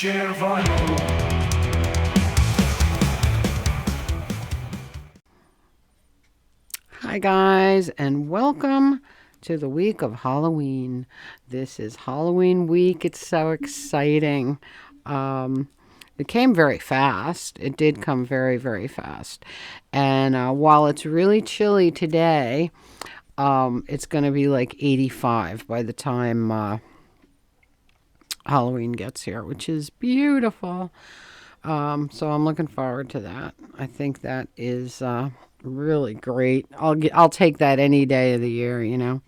Share vinyl. Hi, guys, and welcome to the week of Halloween. This is Halloween week. It's so exciting. Um, it came very fast. It did come very, very fast. And while it's really chilly today, it's going to be like 85 by the time Halloween gets here, which is beautiful. So I'm looking forward to that. I think that is really great. I'll take that any day of the year.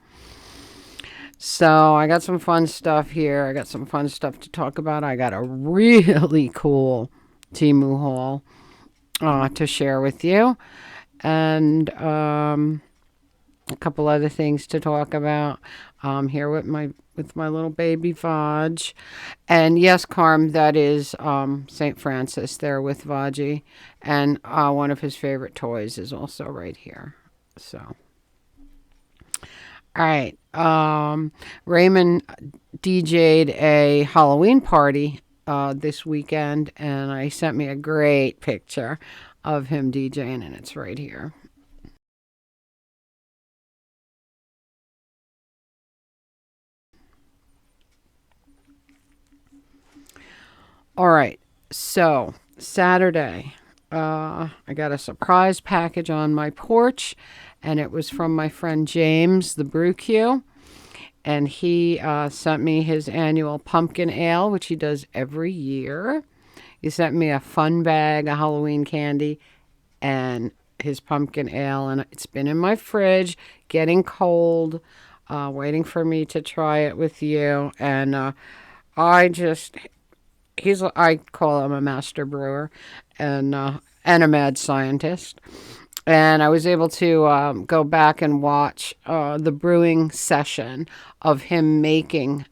So I got some fun stuff here. I got some fun stuff to talk about. I got a really cool Temu haul to share with you, and a couple other things to talk about here with my little baby Vaj. And yes, Carm, that is St. Francis there with Vaji. And one of his favorite toys is also right here. So, all right. Raymond DJ'd a Halloween party this weekend, and I sent me a great picture of him DJing, and it's right here. All right. So, Saturday, I got a surprise package on my porch, and it was from my friend James, the Brew-Q. And he sent me his annual pumpkin ale, which he does every year. He sent me a fun bag of Halloween candy and his pumpkin ale, and it's been in my fridge, getting cold, waiting for me to try it with you. And I just I call him a master brewer and a mad scientist. And I was able to go back and watch the brewing session of him making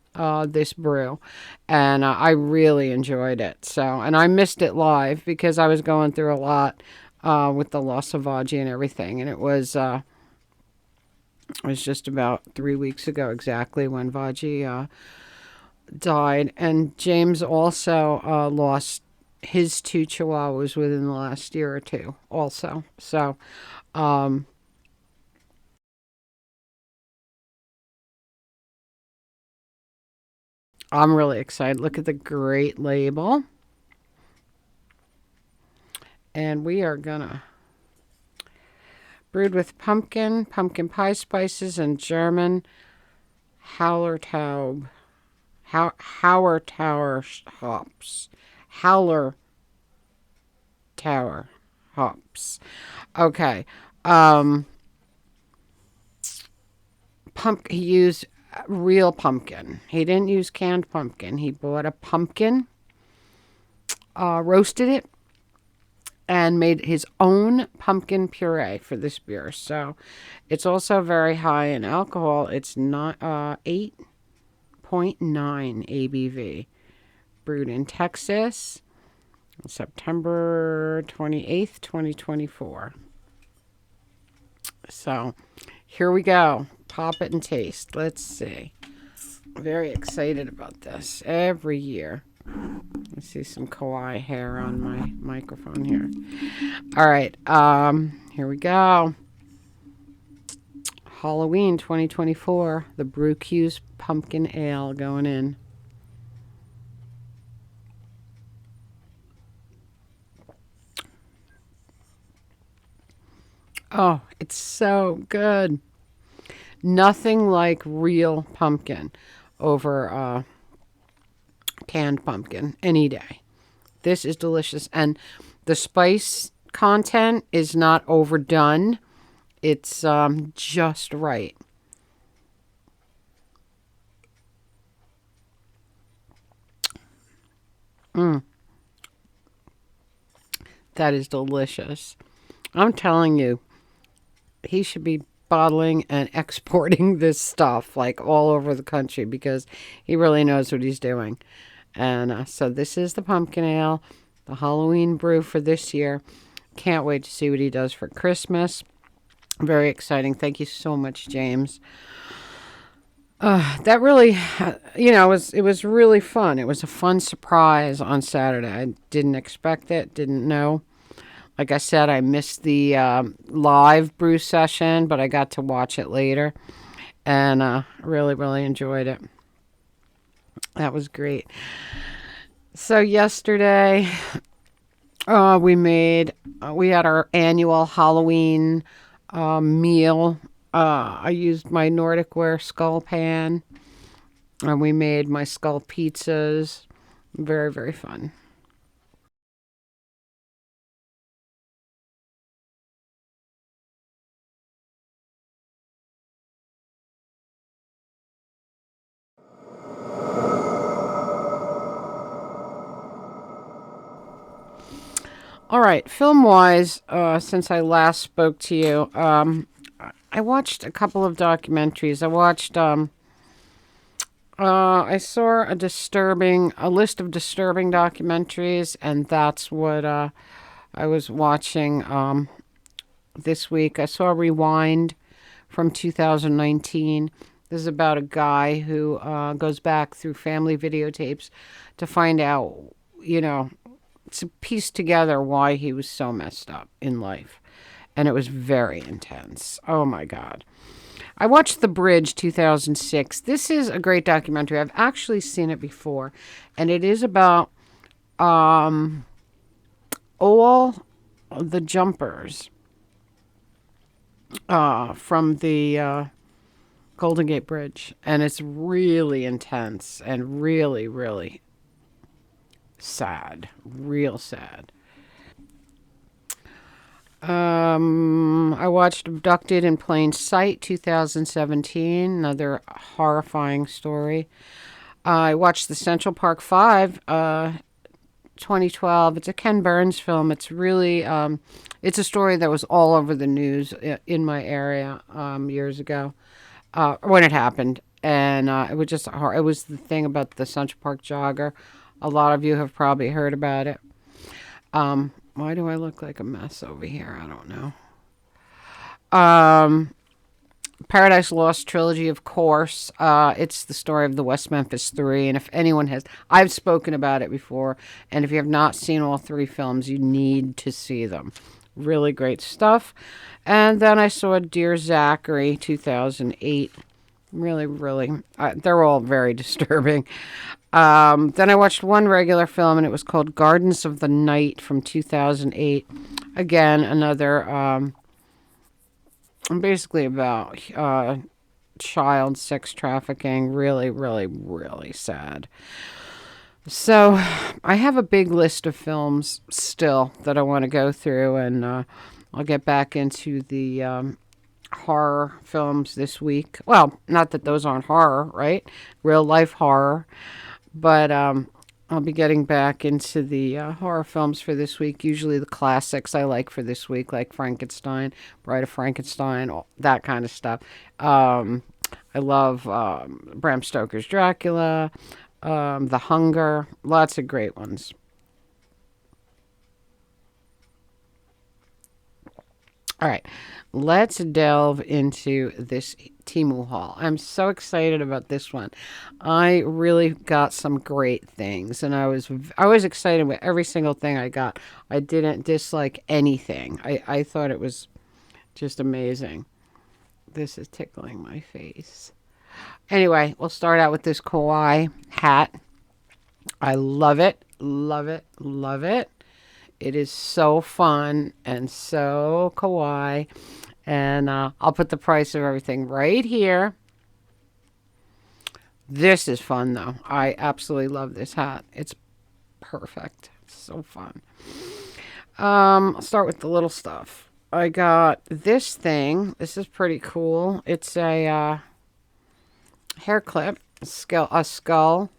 this brew, and I really enjoyed it. So, and I missed it live because I was going through a lot with the loss of Audrey and everything, and it was just about 3 weeks ago exactly when Vaji died. And James also lost his two chihuahuas within the last year or two also. So um, I'm really excited. Look at the great label. And we are gonna brewed with pumpkin pie spices, and German Hallertaub Hauer Tower hops. Howler Tower hops. Okay. Um, he used real pumpkin. He didn't use canned pumpkin. He bought a pumpkin, roasted it, and made his own pumpkin puree for this beer. So it's also very high in alcohol. It's not 8.9 ABV. Brewed in Texas, September 28th, 2024. So here we go. Pop it and taste. Let's see. Very excited about this every year. I see some kawaii hair on my microphone here. All right. Here we go. Halloween 2024. The Brew-Q's pumpkin ale going in. Oh, it's so good. Nothing like real pumpkin over canned pumpkin any day. This is delicious. And the spice content is not overdone, it's just right. Mm, that is delicious. I'm telling you, he should be bottling and exporting this stuff like all over the country because he really knows what he's doing. And so this is the pumpkin ale, the Halloween brew for this year. Can't wait to see what he does for Christmas. Very exciting. Thank you so much, James. That really, it was really fun. It was a fun surprise on Saturday. I didn't expect it, didn't know. Like I said, I missed the live brew session, but I got to watch it later, and really, really enjoyed it. That was great. So yesterday, we had our annual Halloween meal. I used my Nordic ware skull pan, and we made my skull pizzas. Very, very fun. All right, film wise, since I last spoke to you, I watched a couple of documentaries. I saw a list of disturbing documentaries, and that's what I was watching this week. I saw Rewind from 2019. This is about a guy who goes back through family videotapes to find out, you know, to piece together why he was so messed up in life. And it was very intense. Oh my God. I watched The Bridge 2006. This is a great documentary. I've actually seen it before. And it is about um, all the jumpers from the Golden Gate Bridge. And it's really intense and really, really sad. Real sad. I watched Abducted in Plain Sight 2017, another horrifying story. I watched the Central Park 5 2012. It's a Ken Burns film. It's a story that was all over the news in my area years ago when it happened. And it was just hard. It was the thing about the Central Park jogger. A lot of you have probably heard about it. Why do I look like a mess over here? I don't know. Um, Paradise Lost trilogy, of course. It's the story of the West Memphis Three, and if anyone has, I've spoken about it before, and if you have not seen all three films, you need to see them. Really great stuff. And then I saw Dear Zachary, 2008. Really, really, they're all very disturbing. Then I watched one regular film, and it was called Gardens of the Night from 2008. Again, another basically about child sex trafficking. Really, really, really sad. So I have a big list of films still that I want to go through, and I'll get back into the horror films this week. Well, not that those aren't horror, right? Real life horror. But I'll be getting back into the horror films for this week. Usually the classics I like for this week, like Frankenstein, Bride of Frankenstein, all that kind of stuff. Um, I love Bram Stoker's Dracula, The Hunger, lots of great ones. All right, let's delve into this Temu haul. I'm so excited about this one. I really got some great things, and I was excited with every single thing I got. I didn't dislike anything. I thought it was just amazing. This is tickling my face. Anyway, we'll start out with this kawaii hat. I love it, love it, love it. It is so fun and so kawaii. And I'll put the price of everything right here. This is fun though. I absolutely love this hat. It's perfect. It's so fun. I'll start with the little stuff. I got this thing. This is pretty cool. It's a hair clip, a skull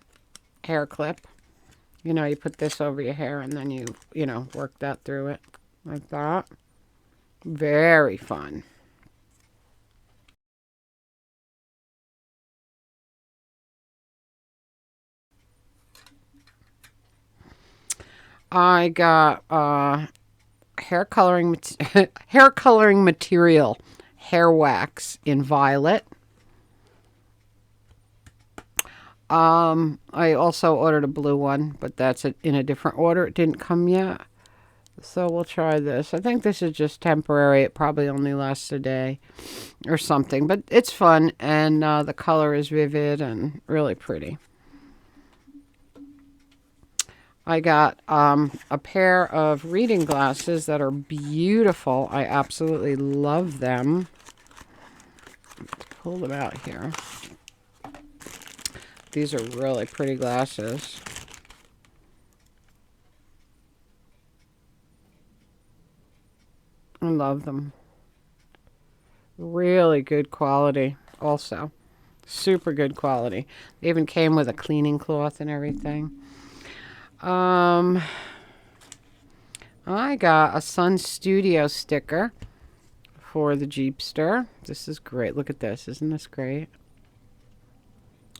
hair clip. You put this over your hair and then you work that through it like that. Very fun. I got hair coloring material, hair wax in violet. I also ordered a blue one, but that's in a different order. It didn't come yet. So we'll try this. I think this is just temporary. It probably only lasts a day or something. But it's fun, and the color is vivid and really pretty. I got a pair of reading glasses that are beautiful. I absolutely love them. Let's pull them out here. These are really pretty glasses. I love them. Really good quality also. Super good quality. They even came with a cleaning cloth and everything. I got a Sun Studio sticker for the Jeepster. This is great. Look at this. Isn't this great?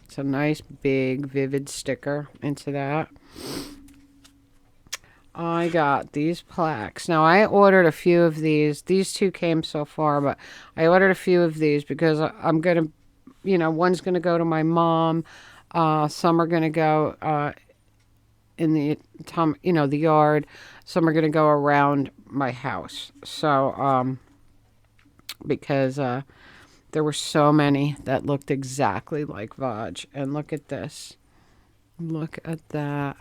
It's a nice, big, vivid sticker into that. I got these plaques. Now, I ordered a few of these. These two came so far, but I ordered a few of these because I'm going to, one's going to go to my mom. Some are going to go in the, the yard. Some are going to go around my house. So, because there were so many that looked exactly like Vaj. And look at this. Look at that.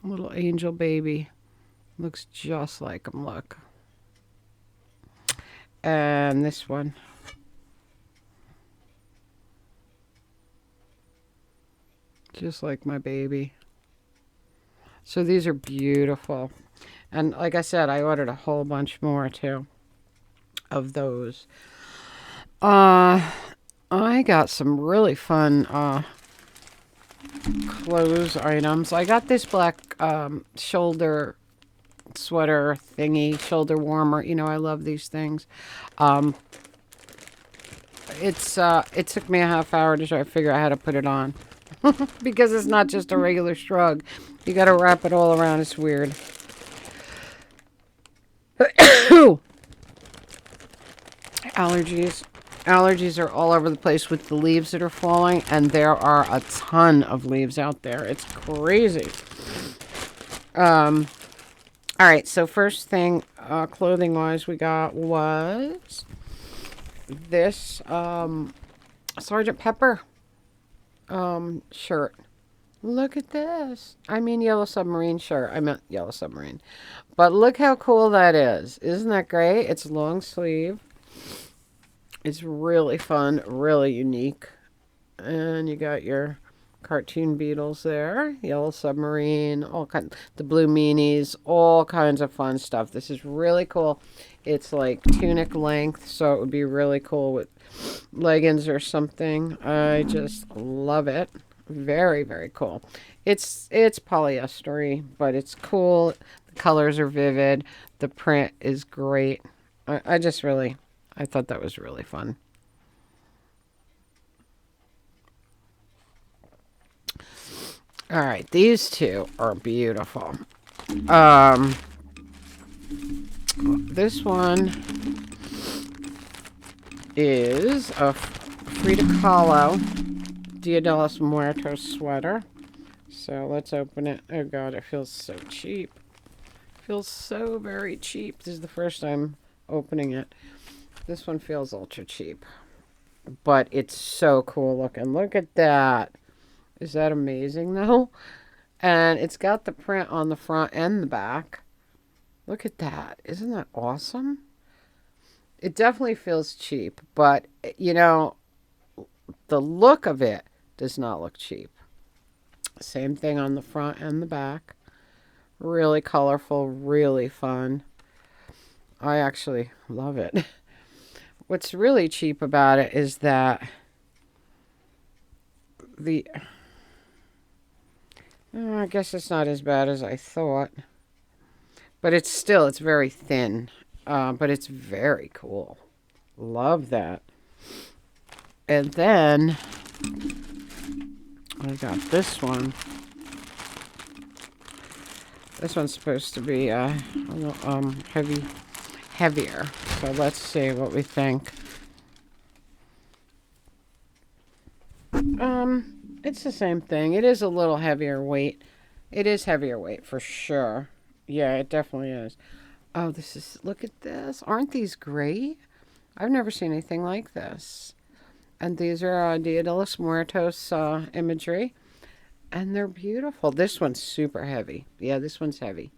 Little angel baby. Looks just like him, look. And this one. Just like my baby. So these are beautiful. And like I said, I ordered a whole bunch more too of those. I got some really fun clothes items. I got this black shoulder sweater thingy, shoulder warmer. I love these things. It took me a half hour to try to figure out how to put it on. Because it's not just a regular shrug. You got to wrap it all around. It's weird. Allergies are all over the place with the leaves that are falling, and there are a ton of leaves out there. It's crazy. All right, so first thing, clothing wise, we got was this Sergeant Pepper shirt. Look at this. I mean Yellow Submarine shirt. I meant Yellow Submarine. But look how cool that is. Isn't that great? It's long sleeve. It's really fun, really unique. And you got your cartoon beetles there. Yellow Submarine, the blue meanies, all kinds of fun stuff. This is really cool. It's like tunic length, so it would be really cool with leggings or something. I just love it. Very, very cool. It's polyester-y, but it's cool. The colors are vivid. The print is great. I thought that was really fun. All right, these two are beautiful. This one is a Frida Kahlo Dia de los Muertos sweater. So let's open it. Oh God, it feels so cheap. It feels so very cheap. This is the first time opening it. This one feels ultra cheap. But it's so cool looking. Look at that. Is that amazing though? And it's got the print on the front and the back. Look at that. Isn't that awesome? It definitely feels cheap, but the look of it does not look cheap. Same thing on the front and the back. Really colorful, really fun. I actually love it. What's really cheap about it is that I guess it's not as bad as I thought. But it's very thin. But it's very cool. Love that. And then I got this one. This one's supposed to be a little heavier. So let's see what we think. It's the same thing. It is a little heavier weight. It is heavier weight for sure. Yeah, it definitely is. Oh, look at this. Aren't these great? I've never seen anything like this. And these are Dia de los Muertos imagery. And they're beautiful. This one's super heavy. Yeah, this one's heavy.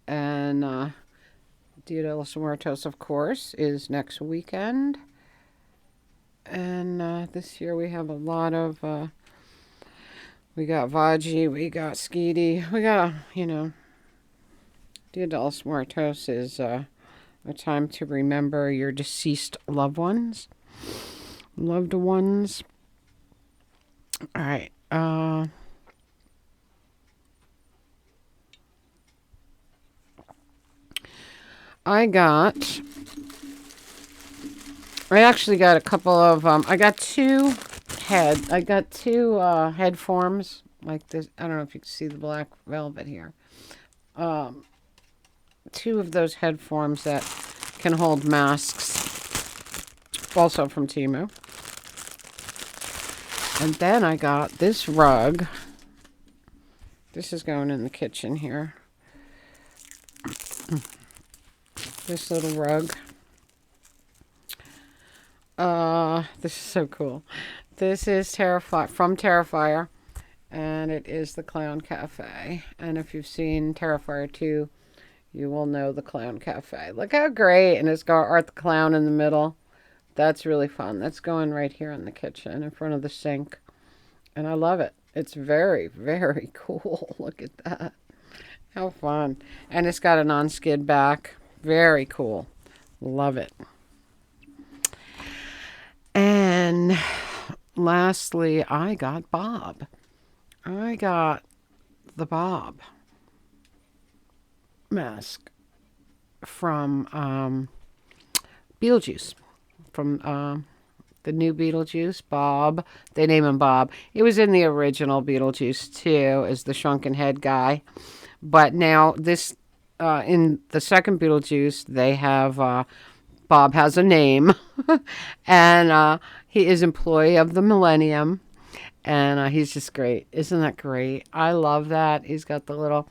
And Dia de los Muertos, of course, is next weekend. And this year we have a lot of, we got Vaji, we got Skeety, we got, Dia de los Muertos is a time to remember your deceased loved ones. All right. I actually got a couple of, I got two head forms like this. I don't know if you can see the black velvet here. Two of those head forms that can hold masks, also from Temu. And then I got this rug. This is going in the kitchen here. This little rug. This is so cool. This is from Terrifier, and it is the Clown Cafe. And if you've seen Terrifier 2, you will know the Clown Cafe. Look how great, and it's got Art the Clown in the middle. That's really fun. That's going right here in the kitchen in front of the sink, and I love it. It's very, very cool. Look at that. How fun. And it's got a non-skid back. Very cool. Love it. And lastly, I got Bob. I got the Bob mask from Beetlejuice. From the new Beetlejuice, Bob. They name him Bob. He was in the original Beetlejuice too, as the shrunken head guy. But now this, in the second Beetlejuice, they have Bob has a name, and he is employee of the Millennium, and he's just great. Isn't that great? I love that. He's got the little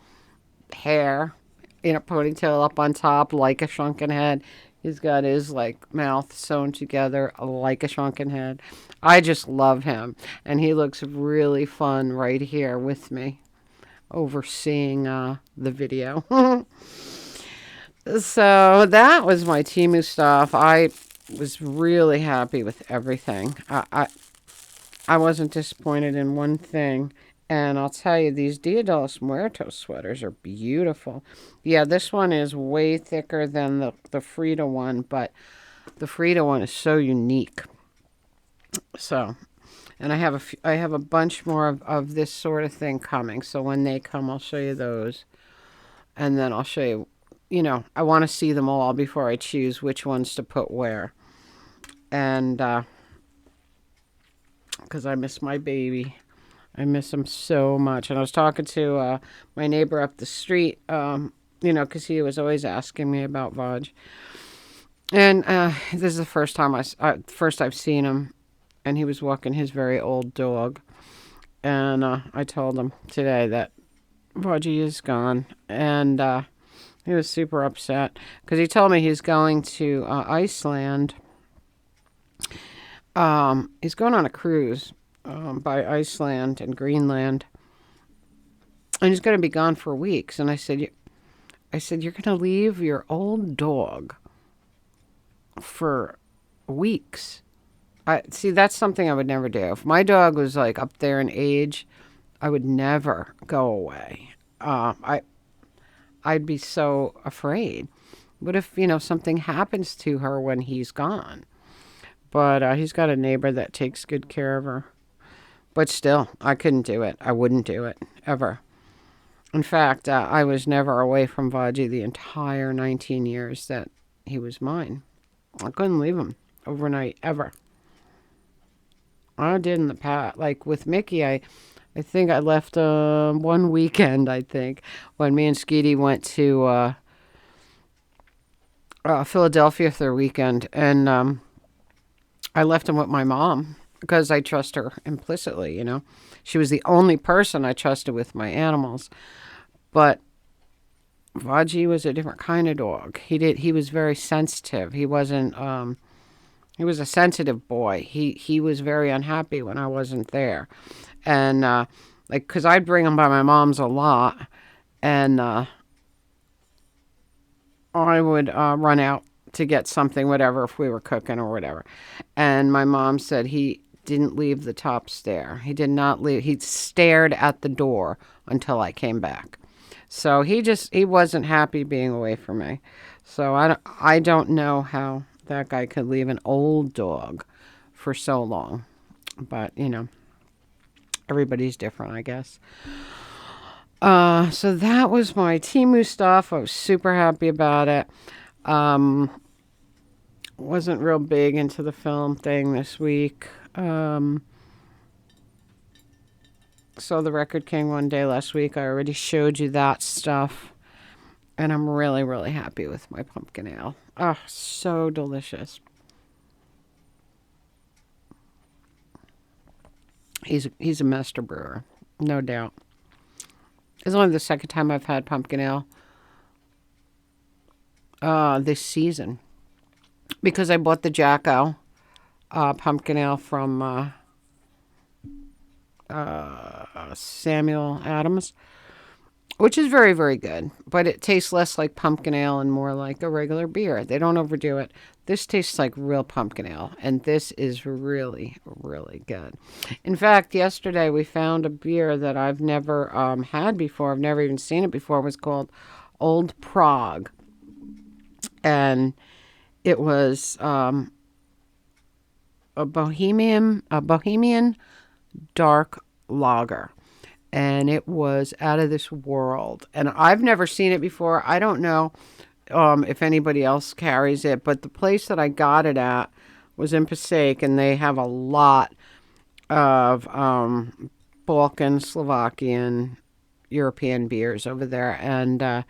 hair in a ponytail up on top like a shrunken head. He's got his mouth sewn together like a shrunken head. I just love him, and he looks really fun right here with me, overseeing the video. So that was my Temu stuff. I was really happy with everything. I wasn't disappointed in one thing. And I'll tell you, these Dia de los Muertos sweaters are beautiful. Yeah, this one is way thicker than the Frida one, but the Frida one is so unique. So, and I have a bunch more of this sort of thing coming. So when they come, I'll show you those. And then I'll show you, I want to see them all before I choose which ones to put where. And, because I miss my baby. I miss him so much. And I was talking to my neighbor up the street, because he was always asking me about Vaj. And this is the first time I've seen him, and he was walking his very old dog. And I told him today that Vaji is gone, and he was super upset because he told me he's going to Iceland. He's going on a cruise by Iceland and Greenland, and he's going to be gone for weeks. And I said, you're going to leave your old dog for weeks? See, that's something I would never do. If my dog was up there in age, I would never go away. I'd be so afraid. What if, something happens to her when he's gone? But he's got a neighbor that takes good care of her. But still, I couldn't do it. I wouldn't do it, ever. In fact, I was never away from Vaji the entire 19 years that he was mine. I couldn't leave him overnight, ever. I did in the past. With Mickey, I think I left one weekend, when me and Skeety went to Philadelphia for the weekend. And I left him with my mom. because I trust her implicitly, you know. She was the only person I trusted with my animals. But Vaji was a different kind of dog. He was very sensitive. He wasn't he was a sensitive boy. He was very unhappy when I wasn't there. And like cuz I'd bring him by my mom's a lot, and I would run out to get something, whatever, if we were cooking or whatever. And my mom said he didn't leave the top stair. He did not leave. He stared at the door until I came back. So he wasn't happy being away from me. So I don't know how that guy could leave an old dog for so long. But, you know, everybody's different, I guess. So that was my Temu stuff. I was super happy about it. Wasn't real big into the film thing this week. Saw The Record King one day last week. I already showed you that stuff. And I'm really, really happy with my pumpkin ale. Oh, so delicious. He's a master brewer, no doubt. It's only the second time I've had pumpkin ale this season, because I bought the Jacko pumpkin ale from Samuel Adams, which is very, very good. But it tastes less like pumpkin ale and more like a regular beer. They don't overdo it. This tastes like real pumpkin ale, and this is really, really good. In fact, yesterday we found a beer that I've never had before. I've never even seen it before. It was called Old Prague, and it was a bohemian dark lager, and it was out of this world. And I've never seen it before. I don't know if anybody else carries it, but the place that I got it at was in Passaic, and they have a lot of Balkan, Slovakian, European beers over there, and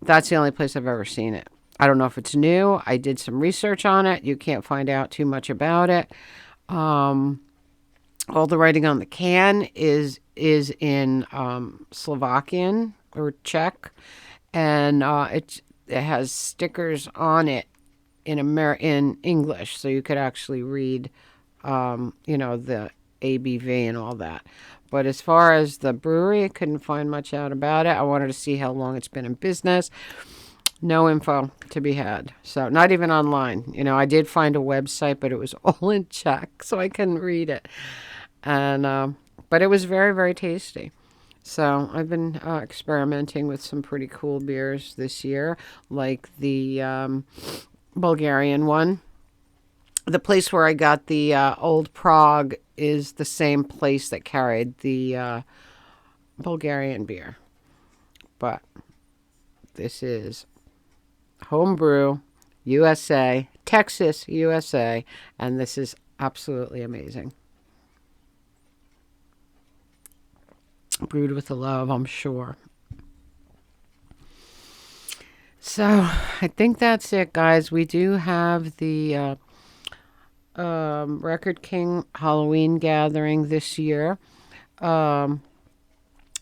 that's the only place I've ever seen it. I don't know if it's new. I did some research on it. You can't find out too much about it. All the writing on the can is in Slovakian or Czech, and it has stickers on it in English, so you could actually read, the ABV and all that. But as far as the brewery, I couldn't find much out about it. I wanted to see how long it's been in business. No info to be had. So not even online. You know, I did find a website, but it was all in Czech, so I couldn't read it. And but it was very, very tasty. So I've been experimenting with some pretty cool beers this year, like the Bulgarian one. The place where I got the Old Prague is the same place that carried the Bulgarian beer. But this is homebrew, USA, Texas, USA, and this is absolutely amazing. Brewed with the love, I'm sure. So I think that's it, guys. We do have the Record King Halloween gathering this year. Glad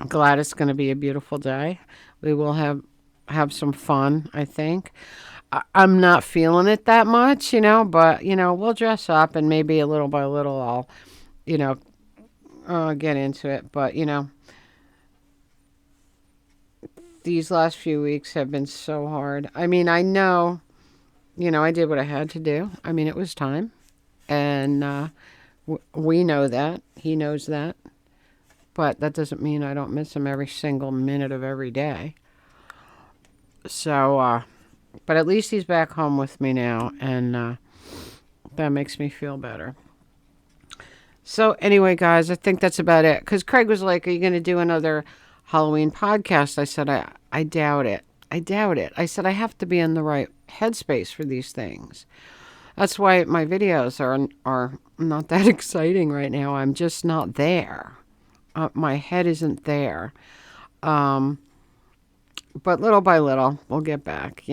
it's going to be a beautiful day. We will have some fun, I think. I'm not feeling it that much, but, we'll dress up, and maybe a little by little I'll, get into it. But, these last few weeks have been so hard. I mean, I know, I did what I had to do. I mean, it was time. And we know that. He knows that. But that doesn't mean I don't miss him every single minute of every day. So, but at least he's back home with me now, and that makes me feel better. So anyway, guys, I think that's about it. Because Craig was like, are you going to do another Halloween podcast? I said, I doubt it. I doubt it. I said, I have to be in the right headspace for these things. That's why my videos are not that exciting right now. I'm just not there. My head isn't there. But little by little, we'll get back,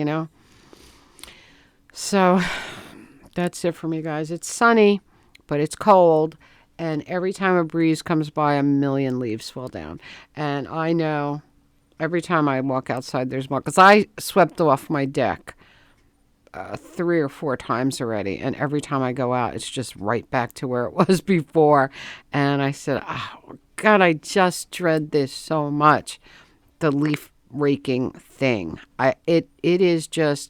So that's it for me, guys. It's sunny, but it's cold. And every time a breeze comes by, a million leaves fall down. And I know every time I walk outside, there's more. Because I swept off my deck 3 or 4 times already. And every time I go out, it's just right back to where it was before. And I said, oh, God, I just dread this so much. The leaf raking thing. It is just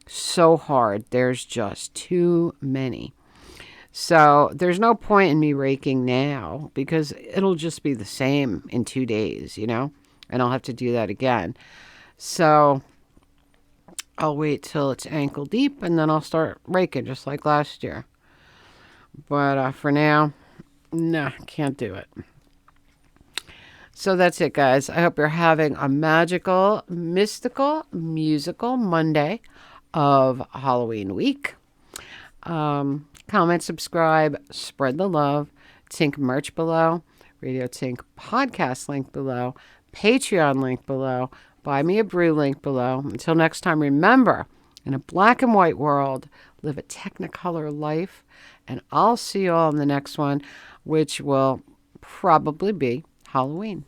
so hard. There's just too many. So there's no point in me raking now because it'll just be the same in 2 days, and I'll have to do that again. So I'll wait till it's ankle deep and then I'll start raking just like last year. But for now, nah, can't do it. So that's it, guys. I hope you're having a magical, mystical, musical Monday of Halloween week. Comment, subscribe, spread the love. Tink merch below. Radio Tink podcast link below. Patreon link below. Buy me a brew link below. Until next time, remember, in a black and white world, live a technicolor life. And I'll see you all in the next one, which will probably be Halloween.